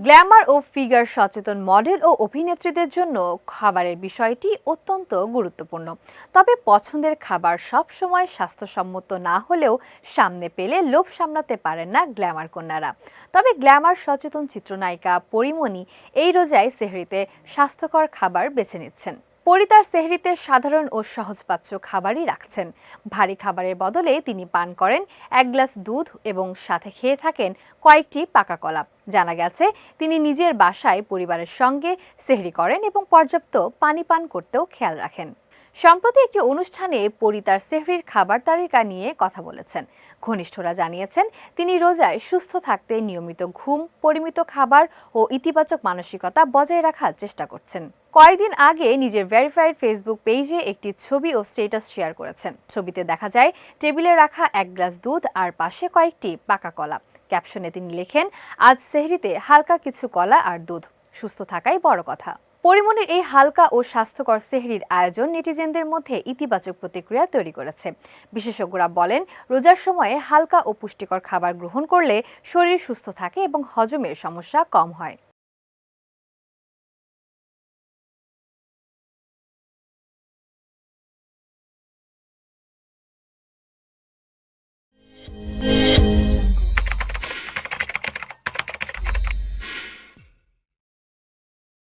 Glamour ও figure সচেতন model ও অভিনেত্রীদের জন্য খাবারের বিষয়টি অত্যন্ত গুরুত্বপূর্ণ। তবে পছন্দের খাবার সব সময় স্বাস্থ্যসম্মত না হলেও সামনে পেলে লোভ সামলাতে পারেন না গ্ল্যামার কন্যারা। তবে গ্ল্যামার সচেতন চিত্রনায়িকা পরিমণি এই রোজায় সেহরিতে স্বাস্থ্যকর খাবার বেছে নিচ্ছেন। পরি তার সেহরিতে সাধারণ ও সহজপাচ্য খাবারই রাখছেন। ভারী খাবারের বদলে তিনি পান করেন 1 গ্লাস দুধ এবং সাথে খেয়ে থাকেন কয়েকটি পাকা কলা। জানা গেছে তিনি নিজের বাসায় পরিবারের সঙ্গে সেহরি করেন এবং পর্যাপ্ত পানি পান করতেও খেয়াল রাখেন। সম্প্রতি একটি অনুষ্ঠানে পরি তার সেহরির খাবার তালিকা নিয়ে কথা বলেছেন। ঘনিষ্ঠরা জানিয়েছেন তিনি রোজায় সুস্থ থাকতে নিয়মিত ঘুম, পরিমিত খাবার ও ইতিবাচক মানসিকতা বজায় রাখার চেষ্টা করছেন। কয়েকদিন আগে নিজের ভেরিফাইড ফেসবুক পেজে একটি ছবি ও স্ট্যাটাস শেয়ার করেছেন। ছবিতে দেখা যায় টেবিলে রাখা 1 গ্লাস দুধ আর পাশে কয়েকটি পাকা কলা। ক্যাপশনে তিনি লেখেন, আজ সেহরিতে হালকা কিছু কলা আর দুধ, সুস্থ থাকাই বড় কথা। পরিমণির এই হালকা ও স্বাস্থ্যকর সেহরির আয়োজন নেটিজেনদের মধ্যে ইতিবাচক প্রতিক্রিয়া তৈরি করেছে। বিশেষজ্ঞরা বলেন, রোজার সময়ে হালকা ও পুষ্টিকর খাবার গ্রহণ করলে শরীর সুস্থ থাকে এবং হজমের সমস্যা কম হয়।